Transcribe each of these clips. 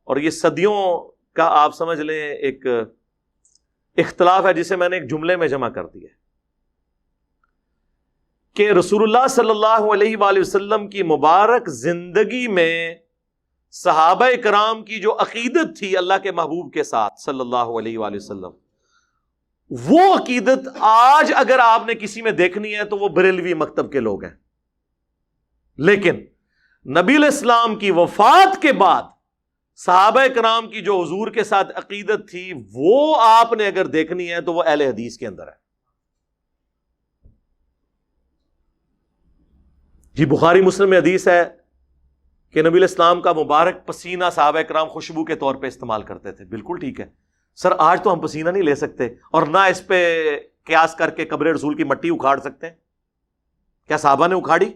اور یہ صدیوں کا آپ سمجھ لیں ایک اختلاف ہے جسے میں نے ایک جملے میں جمع کر دیا کہ رسول اللہ صلی اللہ علیہ وآلہ وسلم کی مبارک زندگی میں صحابہ کرام کی جو عقیدت تھی اللہ کے محبوب کے ساتھ صلی اللہ علیہ وآلہ وسلم، وہ عقیدت آج اگر آپ نے کسی میں دیکھنی ہے تو وہ بریلوی مکتب کے لوگ ہیں. لیکن نبی علیہ السلام کی وفات کے بعد صحابہ کرام کی جو حضور کے ساتھ عقیدت تھی وہ آپ نے اگر دیکھنی ہے تو وہ اہل حدیث کے اندر ہے. جی بخاری مسلم میں حدیث ہے کہ نبی علیہ السلام کا مبارک پسینہ صحابہ کرام خوشبو کے طور پہ استعمال کرتے تھے. بالکل ٹھیک ہے سر، آج تو ہم پسینہ نہیں لے سکتے اور نہ اس پہ قیاس کر کے قبر رسول کی مٹی اکھاڑ سکتے ہیں. کیا صحابہ نے اکھاڑی؟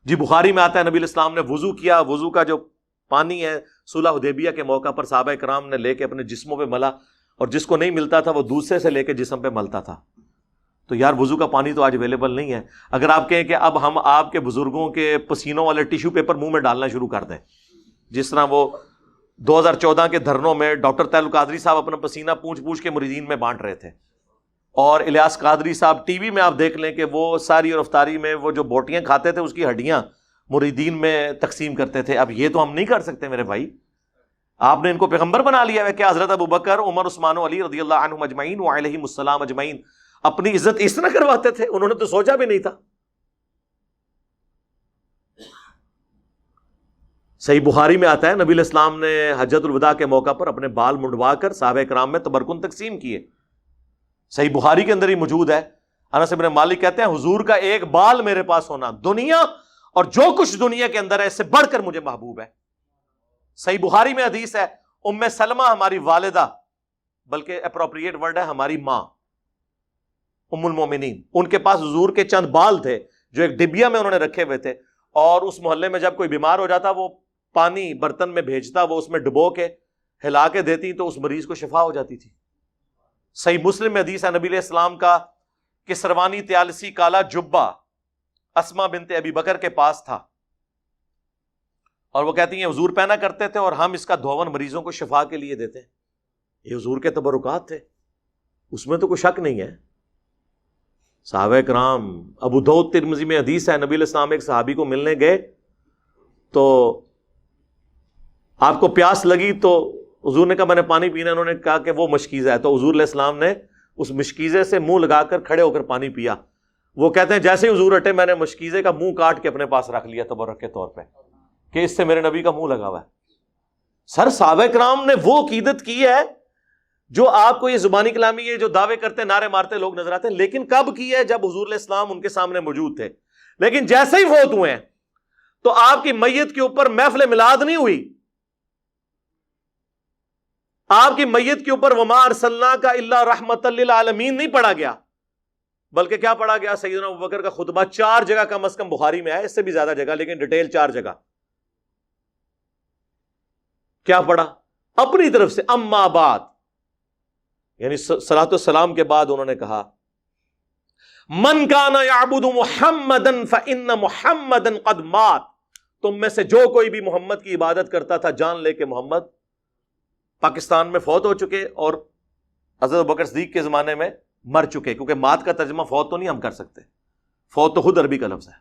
جی بخاری میں آتا ہے نبی علیہ السلام نے وضو کیا، وضو کا جو پانی ہے صلح حدیبیہ کے موقع پر صحابہ کرام نے لے کے اپنے جسموں پہ ملا، اور جس کو نہیں ملتا تھا وہ دوسرے سے لے کے جسم پہ ملتا تھا. تو یار وضو کا پانی تو آج اویلیبل نہیں ہے. اگر آپ کہیں کہ اب ہم آپ کے بزرگوں کے پسینوں والے ٹیشو پیپر منہ میں ڈالنا شروع کر دیں، جس طرح وہ 2014 کے دھرنوں میں ڈاکٹر طاہر القادری صاحب اپنا پسینہ پوچھ پوچھ کے مریدین میں بانٹ رہے تھے، اور الیاس قادری صاحب ٹی وی میں آپ دیکھ لیں کہ وہ ساری اور افطاری میں وہ جو بوٹیاں کھاتے تھے اس کی ہڈیاں مریدین میں تقسیم کرتے تھے. اب یہ تو ہم نہیں کر سکتے میرے بھائی. آپ نے ان کو پیغمبر بنا لیا ہے کہ حضرت ابوبکر، عمر، عثمان و علی رضی اللہ عنہم اجمعین وعلیہم السلام اجمعین اپنی عزت اس طرح کرواتے تھے؟ انہوں نے تو سوچا بھی نہیں تھا. صحیح بخاری میں آتا ہے نبی علیہ السلام نے حجۃ الوداع کے موقع پر اپنے بال منڈوا کر صحابہ کرام میں تبرکن تقسیم کیے. صحیح بخاری کے اندر ہی موجود ہے. انس بن مالک کہتے ہیں حضور کا ایک بال میرے پاس ہونا دنیا اور جو کچھ دنیا کے اندر ہے اس سے بڑھ کر مجھے محبوب ہے. صحیح بخاری میں حدیث ہے ام سلمہ ہماری والدہ، بلکہ اپروپریٹ ورڈ ہے ہماری ماں، ام المومنین، ان کے پاس حضور کے چند بال تھے جو ایک ڈبیا میں انہوں نے رکھے ہوئے تھے، اور اس محلے میں جب کوئی بیمار ہو جاتا وہ پانی برتن میں بھیجتا، وہ اس میں ڈبو کے ہلا کے دیتی تو اس مریض کو شفا ہو جاتی تھی. صحیح مسلم میں حدیث ہے نبی علیہ السلام کا کسروانی تیالسی کالا جبہ اسما بنت ابی بکر کے پاس تھا، اور وہ کہتی ہیں حضور پہنا کرتے تھے اور ہم اس کا دھون مریضوں کو شفا کے لیے دیتے ہیں. یہ حضور کے تبرکات تھے، اس میں تو کوئی شک نہیں ہے. صحابہ کرام، ابو داؤد ترمذی میں حدیث ہے نبی علیہ السلام ایک صحابی کو ملنے گئے تو آپ کو پیاس لگی تو حضور نے کہا میں نے پانی پینا. انہوں نے کہا کہ وہ مشکیزہ ہے، تو حضور علیہ السلام نے اس مشکیزے سے منہ لگا کر کھڑے ہو کر پانی پیا. وہ کہتے ہیں جیسے ہی حضور ہٹے میں نے مشکیزے کا منہ کاٹ کے اپنے پاس رکھ لیا تبرک کے طور پہ کہ اس سے میرے نبی کا منہ لگا ہوا ہے. سر صحابہ کرام نے وہ عقیدت کی ہے جو آپ کو یہ زبانی کلامی یہ جو دعوے کرتے نعرے مارتے لوگ نظر آتے ہیں، لیکن کب کی ہے؟ جب حضور علیہ السلام ان کے سامنے موجود تھے. لیکن جیسے ہی فوت ہوئے ہیں تو آپ کی میت کے اوپر محفل میلاد نہیں ہوئی، آپ کی میت کے اوپر وما ارسلناک الا رحمۃ للعالمین نہیں پڑھا گیا، بلکہ کیا پڑھا گیا؟ سیدنا ابوبکر کا خطبہ. 4 جگہ کم از کم بخاری میں ہے، اس سے بھی زیادہ جگہ لیکن ڈیٹیل 4 جگہ. کیا پڑھا؟ اپنی طرف سے اما بعد، یعنی صلاۃ والسلام کے بعد انہوں نے کہا من کان یعبد محمدا فان محمدا قد مات. تم میں سے جو کوئی بھی محمد کی عبادت کرتا تھا جان لے کہ محمد پاکستان میں فوت ہو چکے، اور حضرت ابوبکر صدیق کے زمانے میں مر چکے، کیونکہ مات کا ترجمہ فوت تو نہیں ہم کر سکتے، فوت تو خود عربی کا لفظ ہے.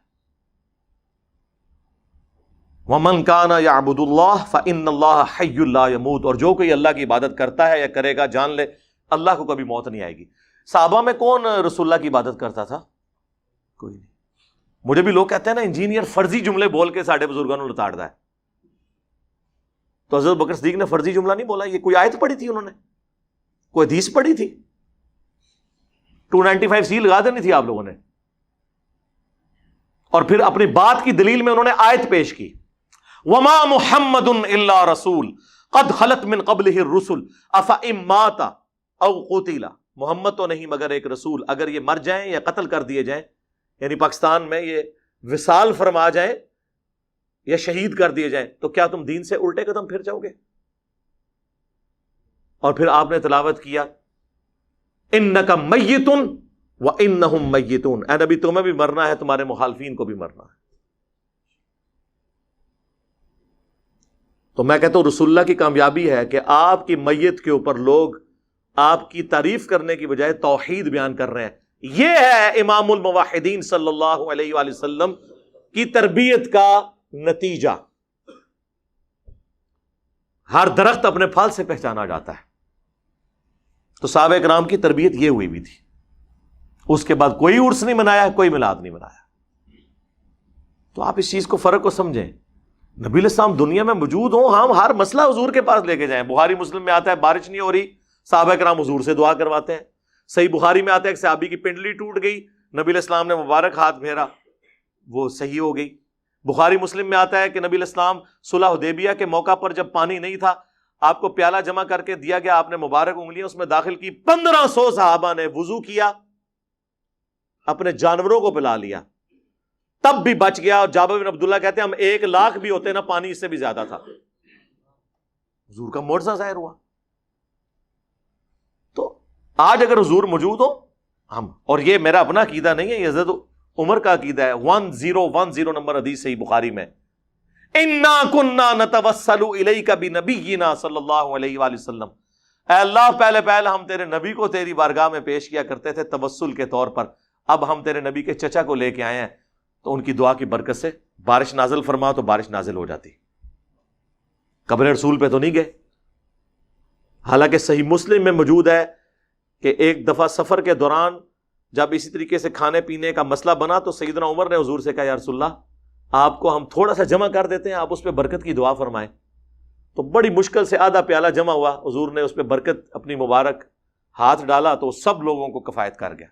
وَمَنْ كَانَ يَعْبُدُ اللَّهَ فَإِنَّ اللَّهَ حَيٌّ لَا يَمُوتُ. اور جو کوئی اللہ کی عبادت کرتا ہے یا کرے گا جان لے اللہ کو کبھی موت نہیں آئے گی. صحابہ میں کون رسول اللہ کی عبادت کرتا تھا؟ کوئی نہیں. مجھے بھی لوگ کہتے ہیں نا انجینئر فرضی جملے بول کے ساڈے بزرگوں نے لتاڑ دا ہے. تو حضرت بکر صدیق نے فرضی جملہ نہیں بولا، یہ کوئی آیت پڑھی تھی انہوں نے، کوئی حدیث پڑھی تھی، 295C لگا دینی تھی آپ لوگوں نے. اور پھر اپنی بات کی دلیل میں انہوں نے آیت پیش کی وما محمد الا رسول قد خلت من قبلہ الرسل افئن مات او قتل. محمد تو نہیں مگر ایک رسول، اگر یہ مر جائیں یا قتل کر دیے جائیں، یعنی پاکستان میں یہ وصال فرما جائیں یا شہید کر دیے جائیں، تو کیا تم دین سے الٹے قدم پھر جاؤ گے؟ اور پھر آپ نے تلاوت کیا انک میت وانہم میتون. اے نبی تمہیں بھی مرنا ہے، تمہارے مخالفین کو بھی مرنا ہے. تو میں کہتا ہوں رسول اللہ کی کامیابی ہے کہ آپ کی میت کے اوپر لوگ آپ کی تعریف کرنے کی بجائے توحید بیان کر رہے ہیں۔ یہ ہے امام الموحدین صلی اللہ علیہ وآلہ وسلم کی تربیت کا نتیجہ۔ ہر درخت اپنے پھل سے پہچانا جاتا ہے۔ تو صحابہ کرام کی تربیت یہ ہوئی بھی تھی۔ اس کے بعد کوئی عرس نہیں منایا، کوئی میلاد نہیں منایا۔ تو آپ اس چیز کو فرق کو سمجھیں۔ نبی علیہ السلام دنیا میں موجود ہوں، ہم ہر مسئلہ حضور کے پاس لے کے جائیں۔ بخاری مسلم میں آتا ہے بارش نہیں ہو رہی، صحابہ کرام حضور سے دعا کرواتے ہیں۔ صحیح بخاری میں آتا ہے کہ صحابی کی پنڈلی ٹوٹ گئی، نبی علیہ السلام نے مبارک ہاتھ پھیرا، وہ صحیح ہو گئی۔ بخاری مسلم میں آتا ہے کہ نبی علیہ السلام صلح حدیبیہ کے موقع پر جب پانی نہیں تھا، آپ کو پیالہ جمع کر کے دیا گیا، آپ نے مبارک انگلیاں اس میں داخل کی، 1500 صحابہ نے وضو کیا، اپنے جانوروں کو پلا لیا، تب بھی بچ گیا۔ اور جابر بن عبداللہ کہتے ہیں ہم 1,00,000 بھی ہوتے نا، پانی اس سے بھی زیادہ تھا۔ حضور کا معجزہ ظاہر ہوا۔ تو آج اگر حضور موجود ہو ہم، اور یہ میرا اپنا عقیدہ نہیں ہے، یہ حضرت عمر کا عقیدہ ہے، 1010 نمبر حدیث صحیح بخاری میں، اِنَّا كُنَّا نَتَوَسَّلُ إِلَيْكَ بِنَبِيِّنَا صلی اللہ علیہ وآلہ وسلم، اے اللہ پہلے ہم تیرے نبی کو تیری بارگاہ میں پیش کیا کرتے تھے توسل کے طور پر، اب ہم تیرے نبی کے چچا کو لے کے آئے ہیں، تو ان کی دعا کی برکت سے بارش نازل فرما، تو بارش نازل ہو جاتی۔ قبر رسول پہ تو نہیں گئے۔ حالانکہ صحیح مسلم میں موجود ہے کہ ایک دفعہ سفر کے دوران جب اسی طریقے سے کھانے پینے کا مسئلہ بنا تو سیدنا عمر نے حضور سے کہا یا رسول اللہ آپ کو ہم تھوڑا سا جمع کر دیتے ہیں، آپ اس پہ برکت کی دعا فرمائیں۔ تو بڑی مشکل سے آدھا پیالہ جمع ہوا، حضور نے اس پہ برکت اپنی مبارک ہاتھ ڈالا تو سب لوگوں کو کفایت کر گیا۔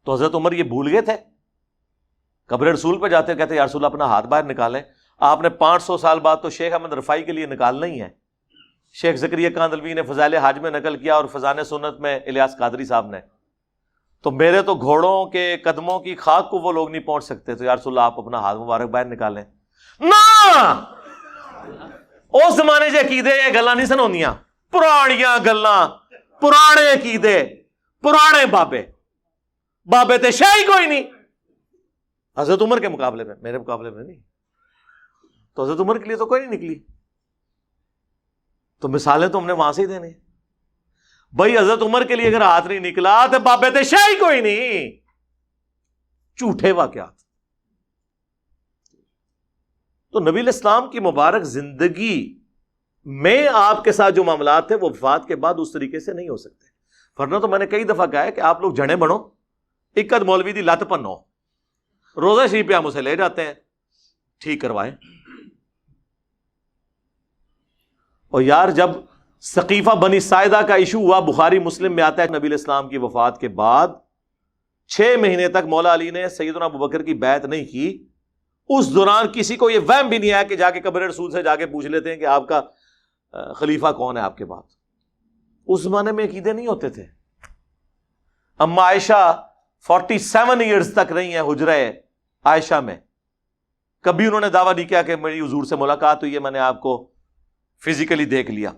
تو حضرت عمر یہ بھول گئے تھے، قبر رسول پہ جاتے کہتے یا رسول اللہ اپنا ہاتھ باہر نکالیں۔ آپ نے 500 سال بعد تو شیخ احمد رفاعی کے لیے نکالنا ہی ہے۔ شیخ زکریا کاندلوی نے فضائل حج میں نقل کیا، اور فضائل سنت میں الیاس قادری صاحب نے، تو میرے تو گھوڑوں کے قدموں کی خاک کو وہ لوگ نہیں پہنچ سکتے، تو یا رسول اللہ آپ اپنا ہاتھ مبارک باہر نکالیں۔ نہ اس زمانے سے عقیدے یہ گلاں نہیں سن ہوندیاں، پرانیاں گلاں، پرانے عقیدے، پرانے بابے تے شاہی کوئی نہیں۔ حضرت عمر کے مقابلے میں، میرے مقابلے میں نہیں، تو حضرت عمر کے لیے تو کوئی نہیں نکلی۔ تو مثالیں تو ہم نے وہاں سے ہی دینے بھائی، حضرت عمر کے لیے اگر ہاتھ نہیں نکلا تو بابے تے شاہی کوئی نہیں، جھوٹے واقعات۔ تو نبی علیہ السلام کی مبارک زندگی میں آپ کے ساتھ جو معاملات تھے وہ وفات کے بعد اس طریقے سے نہیں ہو سکتے۔ ورنہ تو میں نے کئی دفعہ کہا ہے کہ آپ لوگ جنے بنو، اکد مولوی دی لت پنو، روزہ شریف پہ ہم اسے لے جاتے ہیں، ٹھیک کروائیں۔ اور یار جب ثقیفہ بنی ساعدہ کا ایشو ہوا، بخاری مسلم میں آتا ہے نبی علیہ السلام کی وفات کے بعد 6 مہینے تک مولا علی نے سیدنا ابوبکر کی بیعت نہیں کی۔ اس دوران کسی کو یہ وہم بھی نہیں آیا کہ جا کے قبر رسول سے جا کے پوچھ لیتے ہیں کہ آپ کا خلیفہ کون ہے آپ کے بعد۔ اس زمانے میں عقیدے نہیں ہوتے تھے۔ اما عائشہ 47 ایئرز تک رہی ہیں حجرہ عائشہ میں، کبھی انہوں نے دعویٰ نہیں کیا کہ میری حضور سے ملاقات ہوئی ہے، میں نے آپ کو فزیکلی دیکھ لیا۔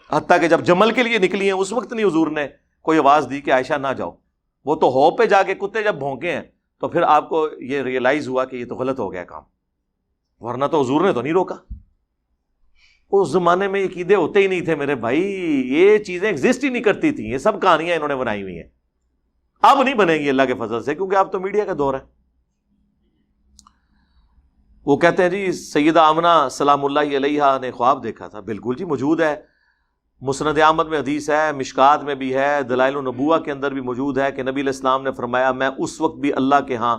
حتیٰ کہ جب جمل کے لیے نکلی ہیں اس وقت نہیں حضور نے کوئی آواز دی کہ عائشہ نہ جاؤ، وہ تو ہو پہ جا کے کتے جب بھونکے ہیں تو پھر آپ کو یہ ریئلائز ہوا کہ یہ تو غلط ہو گیا کام، ورنہ تو حضور نے تو نہیں روکا۔ اس زمانے میں عقیدے ہوتے ہی نہیں تھے میرے بھائی، یہ چیزیں ایگزسٹ ہی نہیں کرتی تھیں، یہ سب کہانیاں انہوں نے بنائی ہوئی ہیں۔ اب نہیں بنے گی اللہ کے فضل سے، کیونکہ اب تو میڈیا کا دور ہے۔ وہ کہتے ہیں جی سیدہ آمنہ سلام اللہ علیہا نے خواب دیکھا تھا۔ بالکل جی موجود ہے، مسند احمد میں حدیث ہے، مشکات میں بھی ہے، دلائل النبوہ کے اندر بھی موجود ہے کہ نبی علیہ السلام نے فرمایا میں اس وقت بھی اللہ کے ہاں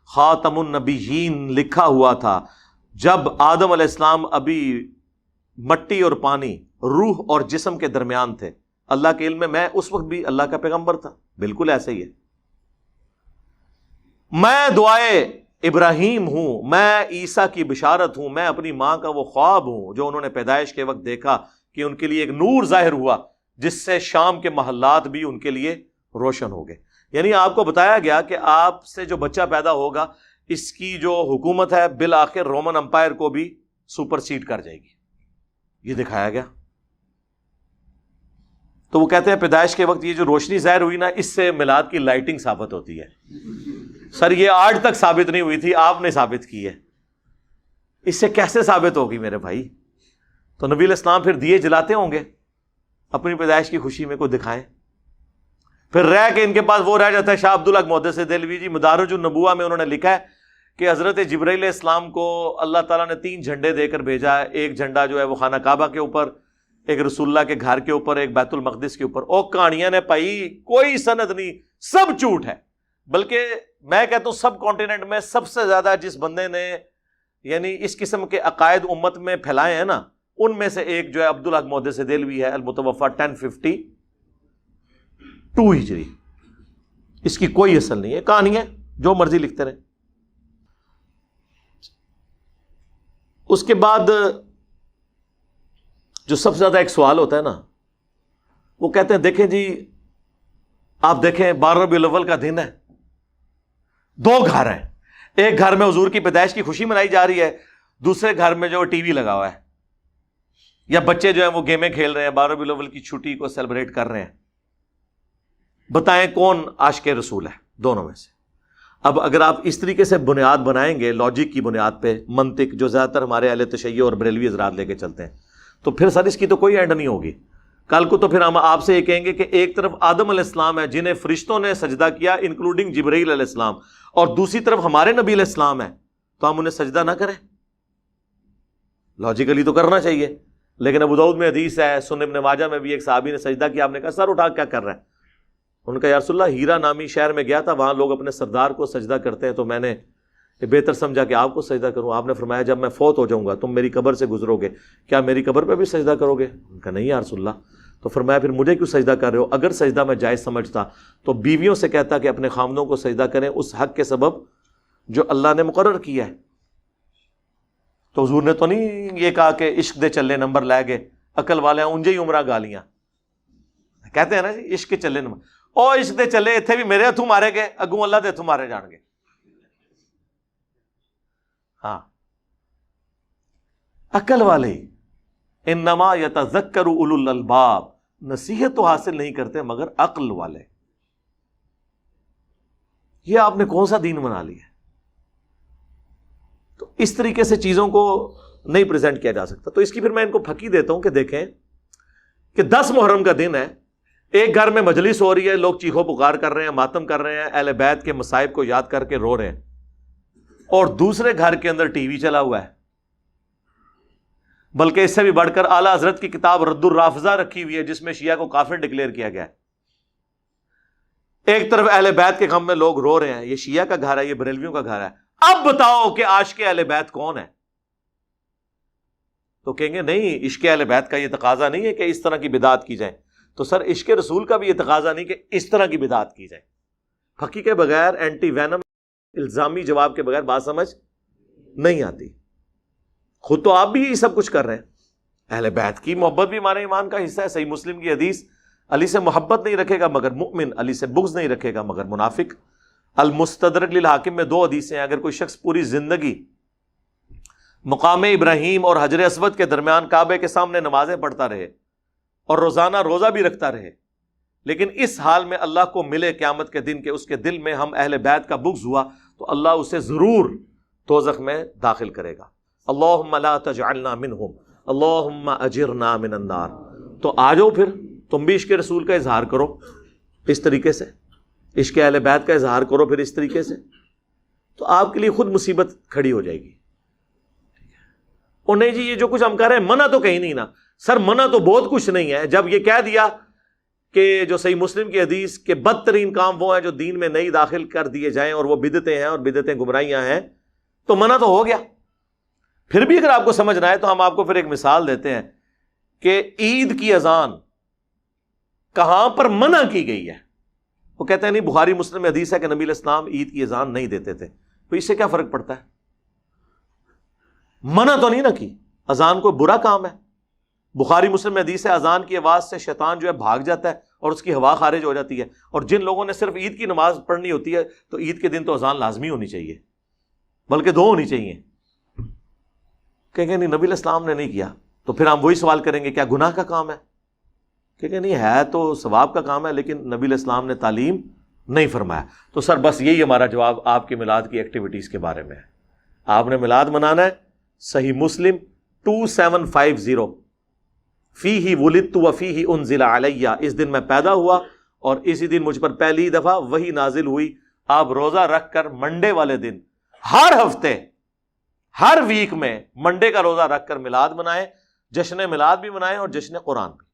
خاتم النبیین لکھا ہوا تھا جب آدم علیہ السلام ابھی مٹی اور پانی، روح اور جسم کے درمیان تھے۔ اللہ کے علم میں اس وقت بھی اللہ کا پیغمبر تھا۔ بالکل ایسے ہی ہے۔ میں دعائے ابراہیم ہوں، میں عیسیٰ کی بشارت ہوں، میں اپنی ماں کا وہ خواب ہوں جو انہوں نے پیدائش کے وقت دیکھا کہ ان کے لیے ایک نور ظاہر ہوا جس سے شام کے محلات بھی ان کے لیے روشن ہو گئے۔ یعنی آپ کو بتایا گیا کہ آپ سے جو بچہ پیدا ہوگا اس کی جو حکومت ہے بالآخر رومن امپائر کو بھی سپر سیڈ کر جائے گی، یہ دکھایا گیا۔ تو وہ کہتے ہیں پیدائش کے وقت یہ جو روشنی ظاہر ہوئی نا، اس سے میلاد کی لائٹنگ ثابت ہوتی ہے۔ سر یہ آج تک ثابت نہیں ہوئی تھی، آپ نے ثابت کی ہے۔ اس سے کیسے ثابت ہوگی میرے بھائی؟ تو نبی علیہ السلام پھر دیے جلاتے ہوں گے اپنی پیدائش کی خوشی میں، کوئی دکھائیں. پھر رہ کے ان کے پاس وہ رہ جاتا ہے شاہ عبدالحق محدث دہلوی جی مدارج النبوہ میں انہوں نے لکھا ہے کہ حضرت جبرائیل علیہ السلام کو اللہ تعالیٰ نے 3 جھنڈے دے کر بھیجا ہے. ایک جھنڈا جو ہے وہ خانہ کعبہ کے اوپر، ایک رسول اللہ کے گھر کے اوپر، ایک بیت المقدس کے اوپر. اور کہانیاں نے پائی کوئی سند نہیں، سب جھوٹ ہے. بلکہ میں کہتا ہوں سب کانٹیننٹ میں سب سے زیادہ جس بندے نے یعنی اس قسم کے عقائد امت میں پھیلائے ہیں نا، ان میں سے ایک جو ہے عبدالحق محدث دہلوی ہے، المتوفی 1052 ہجری. اس کی کوئی اصل نہیں ہے، کہانیاں جو مرضی لکھتے رہے. اس کے بعد جو سب سے زیادہ ایک سوال ہوتا ہے نا، وہ کہتے ہیں دیکھیں جی آپ دیکھیں 12 ربیع الاول کا دن ہے، 2 گھر ہیں، ایک گھر میں حضور کی پیدائش کی خوشی منائی جا رہی ہے، دوسرے گھر میں جو ٹی وی لگا ہوا ہے، یا بچے جو ہیں وہ گیمیں کھیل رہے ہیں، 12 ربیع الاول کی چھٹی کو سیلیبریٹ کر رہے ہیں. بتائیں کون عاشق رسول ہے دونوں میں سے؟ اب اگر آپ اس طریقے سے بنیاد بنائیں گے، لاجک کی بنیاد پہ، منطق جو زیادہ تر ہمارے اہل تشیع اور بریلوی حضرات لے کے چلتے ہیں، تو پھر سر اس کی تو کوئی اینڈ نہیں ہوگی. کل کو تو پھر ہم آپ سے یہ کہیں گے کہ ایک طرف آدم علیہ السلام ہے جنہیں فرشتوں نے سجدہ کیا انکلوڈنگ جبرائیل علیہ السلام، اور دوسری طرف ہمارے نبی علیہ السلام ہے، تو ہم انہیں سجدہ نہ کریں؟ لاجیکلی تو کرنا چاہیے. لیکن ابو داؤد میں حدیث ہے، سنن ابن ماجہ میں بھی ایک صحابی نے سجدہ کیا، آپ نے کہا سر اٹھا کیا کر رہا ہے؟ ان کا یا رسول اللہ ہیرا نامی شہر میں گیا تھا، وہاں لوگ اپنے سردار کو سجدہ کرتے ہیں، تو میں نے بہتر سمجھا کہ آپ کو سجدہ کروں. آپ نے فرمایا جب میں فوت ہو جاؤں گا تم میری قبر سے گزرو گے، کیا میری قبر پہ بھی سجدہ کرو گے؟ ان کا نہیں یا رسول اللہ. تو فرمایا پھر مجھے کیوں سجدہ کر رہے ہو؟ اگر سجدہ میں جائز سمجھتا تو بیویوں سے کہتا کہ اپنے خامدوں کو سجدہ کریں اس حق کے سبب جو اللہ نے مقرر کیا ہے. تو حضور نے تو نہیں یہ کہا کہ عشق دے چلے نمبر لے گئے، عقل والے انجے ہی عمرہ گالیاں کہتے ہیں نا جی، عشق کے چلے نمبر. او عشق دے چلے اتنے بھی میرے ہتھوں مارے گئے، اگوں اللہ دے ہتھوں مارے جان گے. ہاں عقل والے انما یتذکر اولو الالباب، نصیحت تو حاصل نہیں کرتے مگر عقل والے. یہ آپ نے کون سا دین بنا لیا؟ تو اس طریقے سے چیزوں کو نہیں پریزنٹ کیا جا سکتا. تو اس کی پھر میں ان کو پھکی دیتا ہوں کہ دیکھیں کہ 10 محرم کا دن ہے، ایک گھر میں مجلس ہو رہی ہے، لوگ چیخو پکار کر رہے ہیں، ماتم کر رہے ہیں، اہل بیت کے مصائب کو یاد کر کے رو رہے ہیں، اور دوسرے گھر کے اندر ٹی وی چلا ہوا ہے. بلکہ اس سے بھی بڑھ کر اعلیٰ حضرت کی کتاب رد الرافضہ رکھی ہوئی ہے جس میں شیعہ کو کافر ڈکلیئر کیا گیا ہے. ایک طرف اہل بیت کے غم میں لوگ رو رہے ہیں، یہ شیعہ کا گھر ہے، یہ بریلویوں کا گھر ہے. اب بتاؤ کہ عاشق اہل بیت کون ہے؟ تو کہیں گے نہیں، عشق اہل بیت کا یہ تقاضا نہیں ہے کہ اس طرح کی بدعت کی جائے. تو سر عشق رسول کا بھی یہ تقاضا نہیں کہ اس طرح کی بدعت کی جائے. پھکی کے بغیر، اینٹی وینم الزامی جواب کے بغیر بات سمجھ نہیں آتی. خود تو آپ بھی یہ سب کچھ کر رہے ہیں. اہل بیت کی محبت بھی ہمارے ایمان کا حصہ ہے. صحیح مسلم کی حدیث، علی سے محبت نہیں رکھے گا مگر مؤمن، علی سے بغض نہیں رکھے گا مگر منافق. المستدرک للحاکم میں 2 حدیثیں ہیں. اگر کوئی شخص پوری زندگی مقام ابراہیم اور حجر اسود کے درمیان کعبے کے سامنے نمازیں پڑھتا رہے اور روزانہ روزہ بھی رکھتا رہے، لیکن اس حال میں اللہ کو ملے قیامت کے دن کہ اس کے دل میں ہم اہل بیت کا بغض ہوا، تو اللہ اسے ضرور دوزخ میں داخل کرے گا. اللہم لا تجعلنا منہم اللہم اجرنا من النار. تو آ جاؤ پھر تم بھی عشق رسول کا اظہار کرو اس طریقے سے، عشق اہل بیت کا اظہار کرو پھر اس طریقے سے، تو آپ کے لیے خود مصیبت کھڑی ہو جائے گی. اور نہیں جی یہ جو کچھ ہم کر رہے ہیں منع تو کہیں نہیں نا. سر منع تو بہت کچھ نہیں ہے. جب یہ کہہ دیا کہ جو صحیح مسلم کی حدیث کہ بدترین کام وہ ہیں جو دین میں نہیں داخل کر دیے جائیں اور وہ بدعتیں ہیں اور بدعتیں گمراہیاں ہیں، تو منع تو ہو گیا. پھر بھی اگر آپ کو سمجھنا ہے تو ہم آپ کو پھر ایک مثال دیتے ہیں کہ عید کی اذان کہاں پر منع کی گئی ہے. وہ کہتے ہیں نہیں بخاری مسلم میں حدیث ہے کہ نبی علیہ السلام عید کی اذان نہیں دیتے تھے. تو اس سے کیا فرق پڑتا ہے؟ منع تو نہیں نہ کی. اذان کوئی برا کام ہے. بخاری مسلم میں حدیث ہے اذان کی آواز سے شیطان جو ہے بھاگ جاتا ہے اور اس کی ہوا خارج ہو جاتی ہے. اور جن لوگوں نے صرف عید کی نماز پڑھنی ہوتی ہے تو عید کے دن تو اذان لازمی ہونی چاہیے، بلکہ 2 ہونی چاہیے. کہیں گے نہیں نبی علیہ السلام نے نہیں کیا. تو پھر ہم وہی سوال کریں گے کیا گناہ کا کام ہے؟ کہیں گے نہیں ہے تو ثواب کا کام ہے، لیکن نبی علیہ السلام نے تعلیم نہیں فرمایا. تو سر بس یہی ہمارا جواب آپ کے میلاد کی ایکٹیویٹیز کے بارے میں ہے. آپ نے میلاد منانا ہے، صحیح مسلم 2750، فیہ ولدت وفیہ انزل علیہ، اس دن میں پیدا ہوا اور اسی دن مجھ پر پہلی دفعہ وحی نازل ہوئی. آپ روزہ رکھ کر منڈے والے دن ہر ہفتے ہر ویک میں منڈے کا روزہ رکھ کر میلاد منائیں، جشن میلاد بھی منائیں اور جشن قرآن بھی.